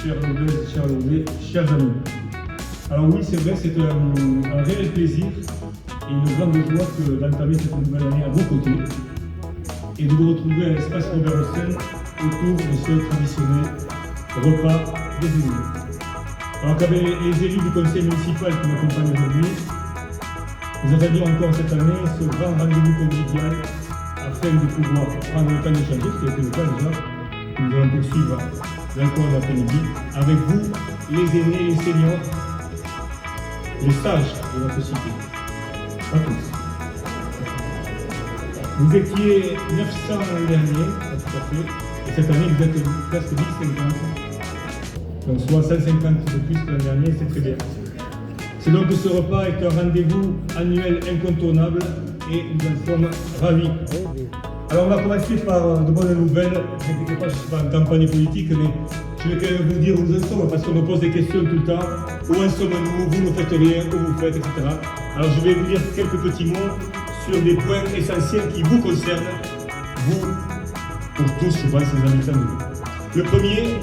chers Louvets, chers Louvets, chers amis. Alors oui, c'est vrai, c'est un réel plaisir et une grande joie que d'entamer cette nouvelle année à vos côtés et de vous retrouver à l'espace Robert Hossein autour de ce traditionnel repas déjeuner. Alors qu'avec les élus du conseil municipal qui m'accompagnent aujourd'hui, nous attendions encore cette année ce grand rendez-vous convivial afin de pouvoir prendre le temps d'échanger, ce qui a été le cas déjà. Nous allons poursuivre dans le cours de l'après-midi avec vous, les aînés, les seniors, les sages de notre cité. À tous. Vous étiez 900 l'an dernier, tout à fait, et cette année vous êtes presque 1050. Donc soit 150 de plus que l'an dernier, c'est très bien. C'est donc que ce repas est un rendez-vous annuel incontournable et nous en sommes ravis. Alors on va commencer par de bonnes nouvelles. Ne vous inquiétez pas, je ne suis pas en campagne politique, mais je vais quand même vous dire où nous en sommes, parce qu'on me pose des questions tout le temps. Où en sommes-nous? Vous ne faites rien, où vous faites, etc. Alors je vais vous dire quelques petits mots sur des points essentiels qui vous concernent, vous, pour tous, je pense, les habitants de l'île. Le premier,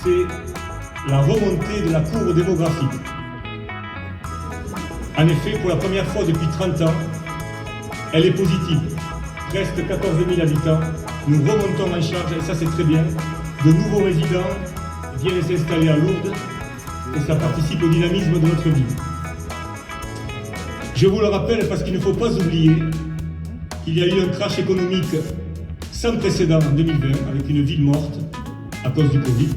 c'est la remontée de la courbe démographique. En effet, pour la première fois depuis 30 ans, elle est positive. Presque 14 000 habitants. Nous remontons en charge, et ça c'est très bien. De nouveaux résidents viennent s'installer à Lourdes et ça participe au dynamisme de notre ville. Je vous le rappelle parce qu'il ne faut pas oublier qu'il y a eu un crash économique sans précédent en 2020 avec une ville morte à cause du Covid.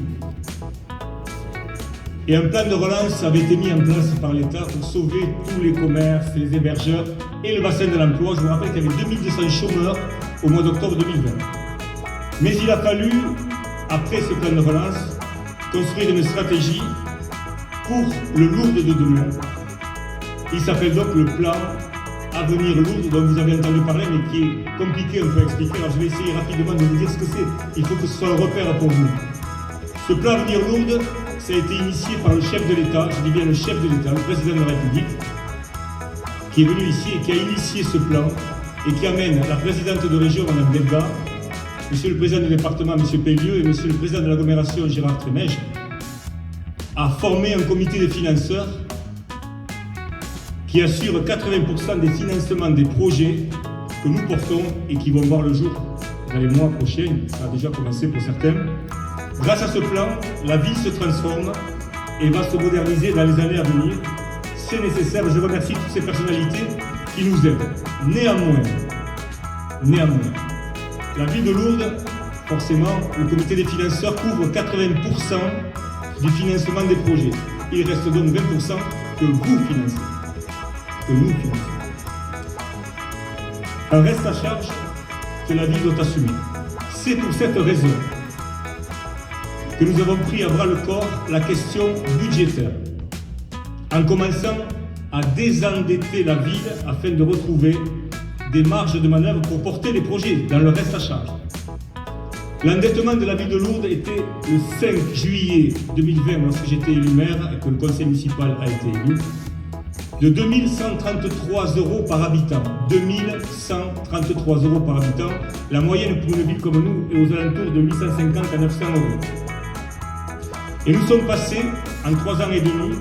Et un plan de relance avait été mis en place par l'État pour sauver tous les commerces, les hébergeurs et le bassin de l'emploi. Je vous rappelle qu'il y avait 2200 chômeurs au mois d'octobre 2020. Mais il a fallu, après ce plan de relance, construire une stratégie pour le Lourdes de demain. Il s'appelle donc le plan Avenir Lourdes, dont vous avez entendu parler, mais qui est compliqué un peu à expliquer. Alors je vais essayer rapidement de vous dire ce que c'est. Il faut que ce soit un repère pour vous. Ce plan Avenir Lourdes, ça a été initié par le chef de l'État, je dis bien le chef de l'État, le président de la République, qui est venu ici et qui a initié ce plan et qui amène la présidente de région, Mme Delga, monsieur le président du département, M. Pellieu, et monsieur le président de l'agglomération, Gérard Trémège, à former un comité de financeurs qui assure 80% des financements des projets que nous portons et qui vont voir le jour dans les mois prochains. Ça a déjà commencé pour certains. Grâce à ce plan, la ville se transforme et va se moderniser dans les années à venir. C'est nécessaire. Je remercie toutes ces personnalités qui nous aident. Néanmoins, la ville de Lourdes, forcément, le comité des financeurs couvre 80% du financement des projets. Il reste donc 20% que vous financez, que nous finançons. Un reste à charge que la ville doit assumer. C'est pour cette raison que nous avons pris à bras le corps la question budgétaire, en commençant à désendetter la ville afin de retrouver des marges de manœuvre pour porter les projets dans le reste à charge. L'endettement de la ville de Lourdes était le 5 juillet 2020, lorsque j'étais élu maire et que le conseil municipal a été élu, de 2133 € par habitant. 2133 € par habitant. La moyenne pour une ville comme nous est aux alentours de 850 à 900 €. Et nous sommes passés, en 3 ans et demi,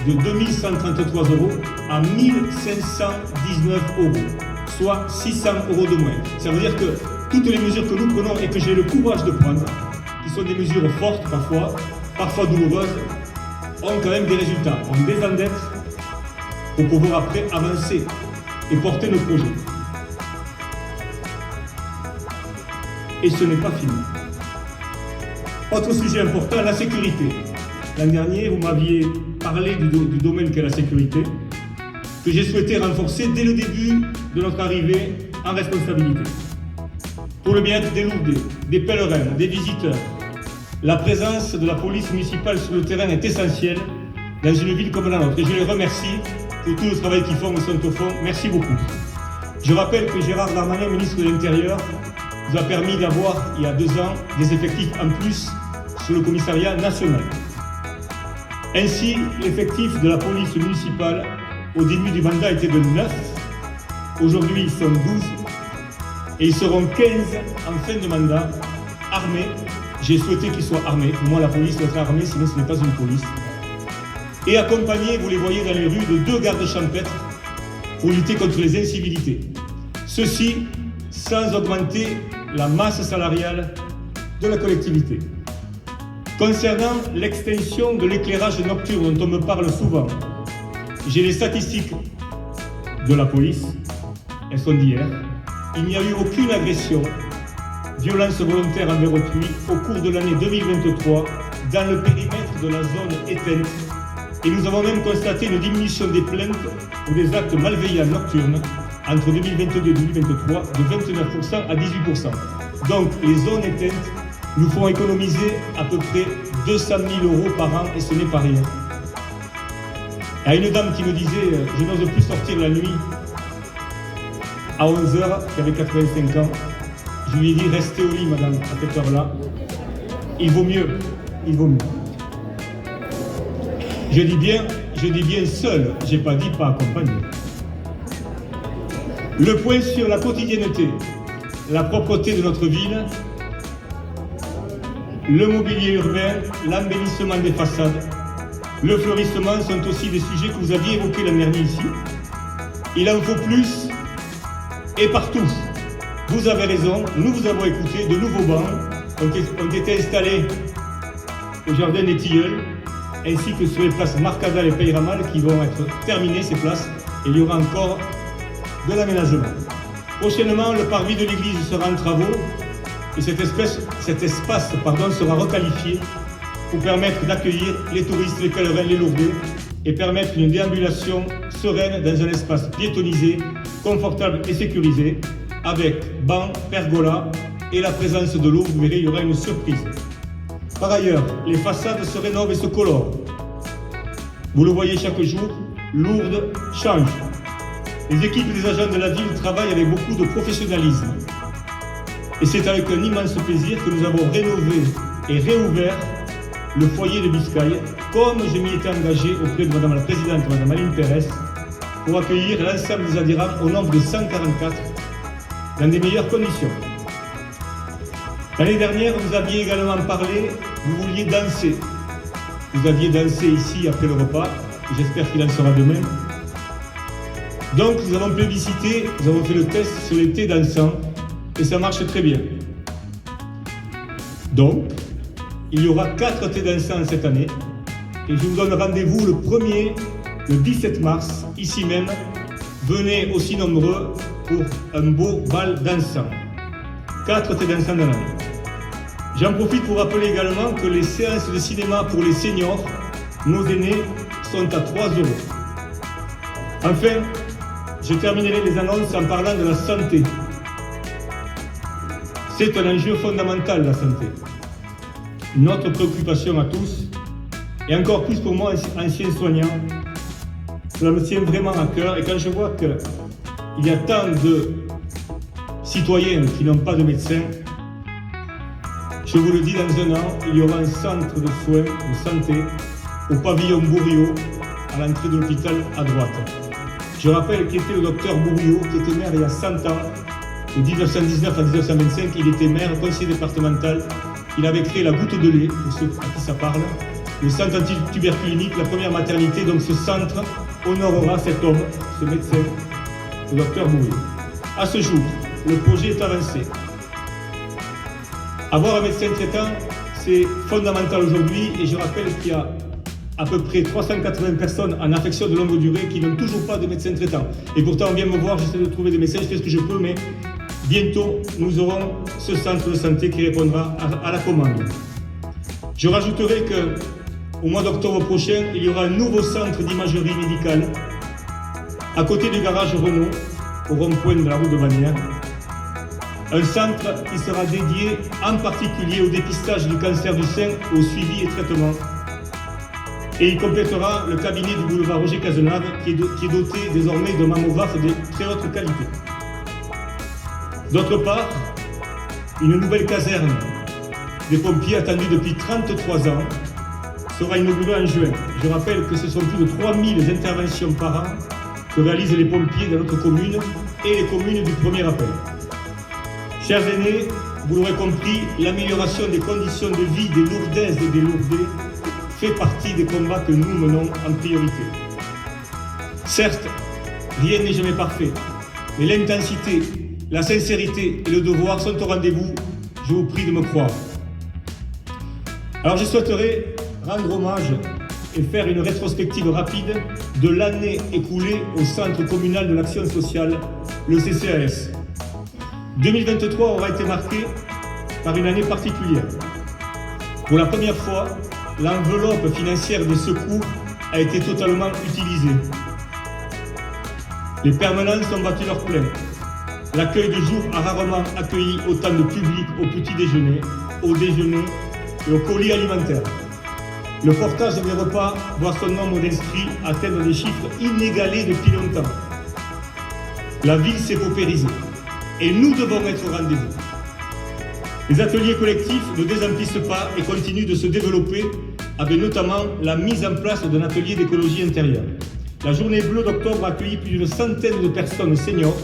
de 2133 € à 1519 €, soit 600 € de moins. Ça veut dire que toutes les mesures que nous prenons et que j'ai le courage de prendre, qui sont des mesures fortes parfois douloureuses, ont quand même des résultats. On désendette pour pouvoir après avancer et porter nos projets. Et ce n'est pas fini. Autre sujet important, la sécurité. L'an dernier, vous m'aviez parlé du domaine qu'est la sécurité, que j'ai souhaité renforcer dès le début de notre arrivée en responsabilité. Pour le bien-être des Lourdais, des pèlerins, des visiteurs, la présence de la police municipale sur le terrain est essentielle dans une ville comme la nôtre. Et je les remercie pour tout le travail qu'ils font au centre au fond. Merci beaucoup. Je rappelle que Gérard Darmanin, ministre de l'Intérieur, nous a permis d'avoir, il y a 2 ans, des effectifs en plus sur le commissariat national. Ainsi, l'effectif de la police municipale au début du mandat était de 9. Aujourd'hui, ils sont 12 et ils seront 15 en fin de mandat, armés, j'ai souhaité qu'ils soient armés. Pour moi, la police doit être armée, sinon ce n'est pas une police. Et accompagnés, vous les voyez dans les rues, de 2 gardes champêtres pour lutter contre les incivilités. Ceci sans augmenter la masse salariale de la collectivité. Concernant l'extension de l'éclairage nocturne dont on me parle souvent, j'ai les statistiques de la police, elles sont d'hier. Il n'y a eu aucune agression, violence volontaire envers autrui au cours de l'année 2023 dans le périmètre de la zone éteinte. Et nous avons même constaté une diminution des plaintes pour des actes malveillants nocturnes entre 2022 et 2023 de 29% à 18%. Donc les zones éteintes nous font économiser à peu près 200 000 € par an et ce n'est pas rien. Il y a une dame qui me disait « Je n'ose plus sortir la nuit à 11h, qui avait 85 ans. » Je lui ai dit « Restez au lit, madame, à cette heure-là. Il vaut mieux, il vaut mieux. » Je dis bien seul, je n'ai pas dit pas accompagné. Le point sur la quotidienneté, la propreté de notre ville, le mobilier urbain, l'embellissement des façades, le fleurissement sont aussi des sujets que vous aviez évoqués l'an dernier ici. Il en faut plus et partout. Vous avez raison, nous vous avons écouté, de nouveaux bancs ont été installés au jardin des Tilleuls, ainsi que sur les places Marcadal et Peyramal qui vont être terminées ces places, et il y aura encore de l'aménagement. Prochainement, le parvis de l'église sera en travaux et cet espace sera requalifié pour permettre d'accueillir les touristes, les pèlerins, les lourdés et permettre une déambulation sereine dans un espace piétonisé, confortable et sécurisé, avec bancs, pergola et la présence de l'eau. Vous verrez, il y aura une surprise. Par ailleurs, les façades se rénovent et se colorent. Vous le voyez chaque jour, Lourdes change. Les équipes des agents de la ville travaillent avec beaucoup de professionnalisme. Et c'est avec un immense plaisir que nous avons rénové et réouvert le foyer de Biscaye, comme je m'y étais engagé auprès de Madame la Présidente, Madame Aline Pérez, pour accueillir l'ensemble des adhérents au nombre de 144 dans des meilleures conditions. L'année dernière, vous aviez également parlé, vous vouliez danser. Vous aviez dansé ici après le repas, et j'espère qu'il en sera de même. Donc nous avons plébiscité, nous avons fait le test sur les thés dansants, et ça marche très bien. Donc, il y aura 4 thés dansants cette année, et je vous donne rendez-vous le 1er, le 17 mars, ici même. Venez aussi nombreux pour un beau bal dansant. 4 thés dansants dans l'année. J'en profite pour rappeler également que les séances de cinéma pour les seniors, nos aînés, sont à 3 €. Enfin, je terminerai les annonces en parlant de la santé. C'est un enjeu fondamental, la santé. Notre préoccupation à tous, et encore plus pour moi, ancien soignant, cela me tient vraiment à cœur. Et quand je vois qu'il y a tant de citoyens qui n'ont pas de médecin, je vous le dis, dans un an, il y aura un centre de soins de santé au pavillon Bourriot, à l'entrée de l'hôpital à droite. Je rappelle qu'il était le docteur Bourriot, qui était maire il y a 100 ans, de 1919 à 1925. Il était maire, conseiller départemental. Il avait créé la goutte de lait, pour ceux à qui ça parle, le centre antituberculinique, la première maternité. Donc ce centre honorera cet homme, ce médecin, le docteur Bourriot. À ce jour, le projet est avancé. Avoir un médecin traitant, c'est fondamental aujourd'hui, et je rappelle qu'il y a à peu près 380 personnes en affection de longue durée qui n'ont toujours pas de médecin traitant. Et pourtant, on vient me voir, j'essaie de trouver des médecins, je fais ce que je peux, mais bientôt, nous aurons ce centre de santé qui répondra à la commande. Je rajouterai qu'au mois d'octobre prochain, il y aura un nouveau centre d'imagerie médicale à côté du garage Renault, au rond-point de la route de Bagnères. Un centre qui sera dédié en particulier au dépistage du cancer du sein, au suivi et traitement. Et il complétera le cabinet du boulevard Roger Cazenave qui est doté désormais de mammographes de très haute qualité. D'autre part, une nouvelle caserne des pompiers attendue depuis 33 ans sera inaugurée en juin. Je rappelle que ce sont plus de 3000 interventions par an que réalisent les pompiers dans notre commune et les communes du premier appel. Chers aînés, vous l'aurez compris, l'amélioration des conditions de vie des Lourdaises et des Lourdais fait partie des combats que nous menons en priorité. Certes, rien n'est jamais parfait, mais l'intensité, la sincérité et le devoir sont au rendez-vous. Je vous prie de me croire. Alors je souhaiterais rendre hommage et faire une rétrospective rapide de l'année écoulée au Centre communal de l'action sociale, le CCAS. 2023 aura été marqué par une année particulière. Pour la première fois, l'enveloppe financière des secours a été totalement utilisée. Les permanences ont battu leur plein. L'accueil du jour a rarement accueilli autant de public au petit déjeuner, au déjeuner et au colis alimentaire. Le portage des repas voit son nombre d'inscrits atteindre des chiffres inégalés depuis longtemps. La ville s'est paupérisée et nous devons être au rendez-vous. Les ateliers collectifs ne désemplissent pas et continuent de se développer avec notamment la mise en place d'un atelier d'écologie intérieure. La journée bleue d'octobre a accueilli plus d'une centaine de personnes seniors,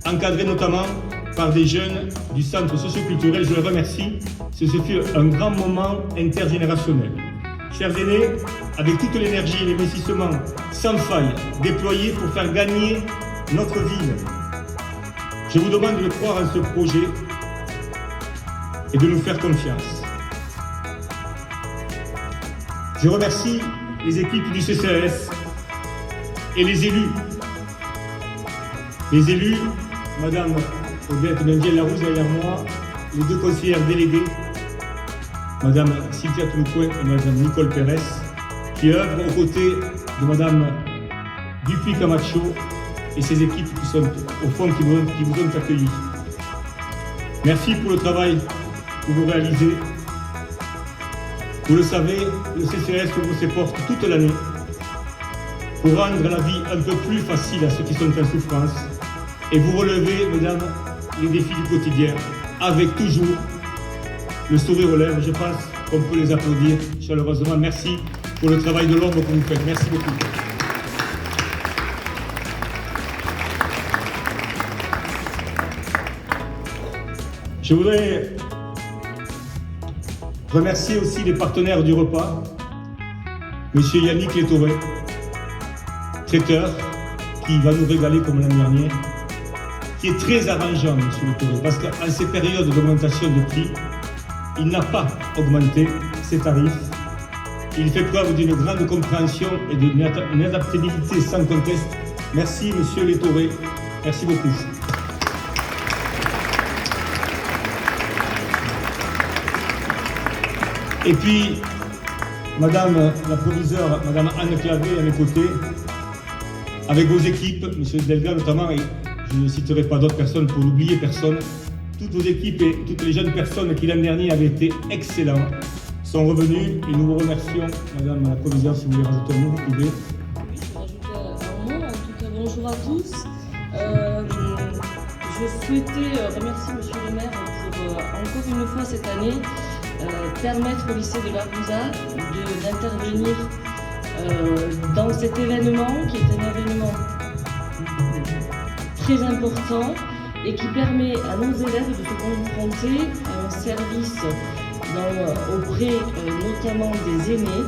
encadrées notamment par des jeunes du centre socioculturel. Je les remercie. Ce fut un grand moment intergénérationnel. Chers aînés, avec toute l'énergie et l'investissement sans faille déployés pour faire gagner notre ville, je vous demande de croire en ce projet et de nous faire confiance. Je remercie les équipes du CCAS et les élus. Les élus, Madame Odette Mendiel-Larousse derrière moi, les deux conseillères déléguées, Madame Cynthia Touloucouen et Madame Nicole Pérez, qui œuvrent aux côtés de Madame Dupuis-Camacho et ses équipes qui sont au fond qui vous ont accueillis. Merci pour le travail que vous réalisez. Vous le savez, le CCAS ouvre ses portes toute l'année pour rendre la vie un peu plus facile à ceux qui sont en souffrance et vous relevez, mesdames, les défis du quotidien avec toujours le sourire aux lèvres. Je pense qu'on peut les applaudir chaleureusement. Merci pour le travail de l'ombre que vous faites. Merci beaucoup. Je voudrais remercier aussi les partenaires du repas, Monsieur Yannick Létoré, traiteur, qui va nous régaler comme l'année dernière, qui est très arrangeant, Monsieur Létoré, parce qu'en ces périodes d'augmentation de prix, il n'a pas augmenté ses tarifs. Il fait preuve d'une grande compréhension et d'une adaptabilité sans conteste. Merci, Monsieur Létoré. Merci beaucoup. Et puis, Madame la proviseure, Madame Anne Clavé à mes côtés, avec vos équipes, Monsieur Delga notamment, et je ne citerai pas d'autres personnes pour n'oublier personne, toutes vos équipes et toutes les jeunes personnes qui l'an dernier avaient été excellents sont revenus et nous vous remercions. Madame la proviseure, si vous voulez rajouter un mot, vous pouvez. Oui, je vais rajouter un mot. En tout cas, bonjour à tous. Je souhaitais remercier Monsieur le maire pour encore une fois cette année permettre au lycée de l'Arouza d'intervenir dans cet événement qui est un événement très important et qui permet à nos élèves de se confronter à un service auprès notamment des aînés.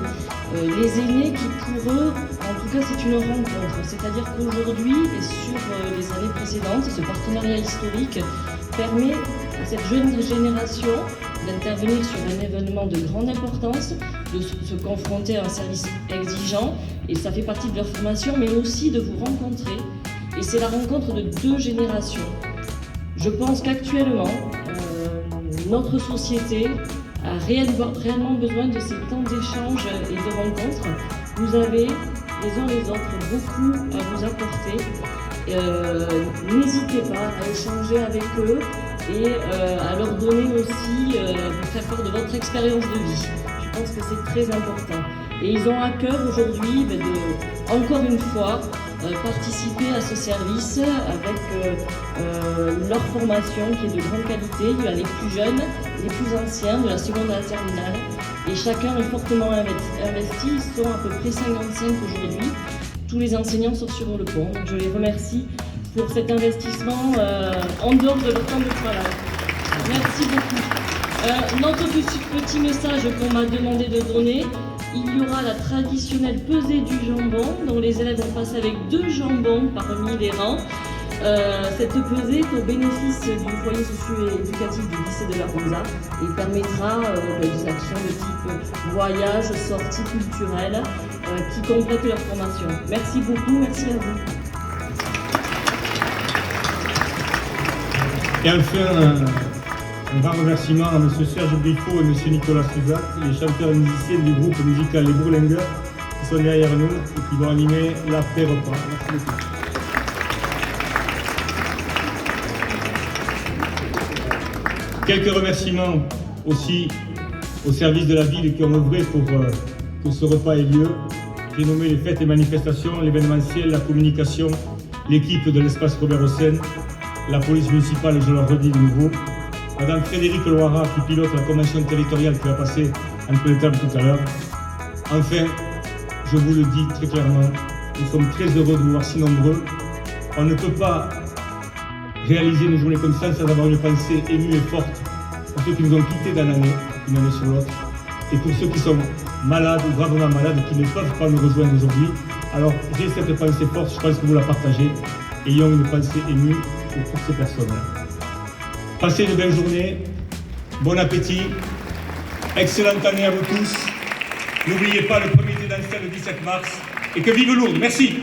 Les aînés qui pour eux, en tout cas c'est une rencontre, c'est-à-dire qu'aujourd'hui et sur les années précédentes, ce partenariat historique permet à cette jeune génération d'intervenir sur un événement de grande importance, de se confronter à un service exigeant, et ça fait partie de leur formation, mais aussi de vous rencontrer. Et c'est la rencontre de deux générations. Je pense qu'actuellement, notre société a réellement besoin de ces temps d'échange et de rencontres. Vous avez les uns les autres beaucoup à vous apporter. N'hésitez pas à échanger avec eux et à leur donner aussi, vous faire part de votre expérience de vie. Je pense que c'est très important. Et ils ont à cœur aujourd'hui de, encore une fois, participer à ce service avec leur formation qui est de grande qualité. Il y a les plus jeunes, les plus anciens, de la seconde à la terminale. Et chacun est fortement investi. Ils sont à peu près 55 aujourd'hui. Tous les enseignants sont sur le pont. Donc je les remercie pour cet investissement en dehors de leur temps de travail. Merci beaucoup. Notre petit message qu'on m'a demandé de donner, il y aura la traditionnelle pesée du jambon, dont les élèves vont passer avec 2 jambons parmi les rangs. Cette pesée est au bénéfice du foyer socio-éducatif du lycée de la Rosa et permettra des actions de type voyage, sorties culturelles qui complètent leur formation. Merci beaucoup, merci à vous. Et enfin, un grand remerciement à M. Serge Briffaut et M. Nicolas Souzac, les chanteurs et musiciens du groupe musical Les Bourlingueurs, qui sont derrière nous et qui vont animer l'après-repas. Merci beaucoup. Quelques remerciements aussi au service de la ville qui ont œuvré pour que ce repas ait lieu. J'ai nommé les fêtes et manifestations, l'événementiel, la communication, l'équipe de l'espace Robert Hossein, la police municipale, je le redis de nouveau, Madame Frédérique Loira qui pilote la convention territoriale qui va passer entre les tables tout à l'heure. Enfin, je vous le dis très clairement, nous sommes très heureux de vous voir si nombreux. On ne peut pas réaliser une journée comme ça sans avoir une pensée émue et forte pour ceux qui nous ont quittés dans l'année, une année sur l'autre, et pour ceux qui sont malades ou gravement malades, qui ne peuvent pas nous rejoindre aujourd'hui. Alors j'ai cette pensée forte, je pense que vous la partagez. Ayons une pensée émue pour toutes ces personnes-là. Passez une belle journée, bon appétit, excellente année à vous tous. N'oubliez pas le premier thé d'Ansel le 17 mars, et que vive Lourdes. Merci.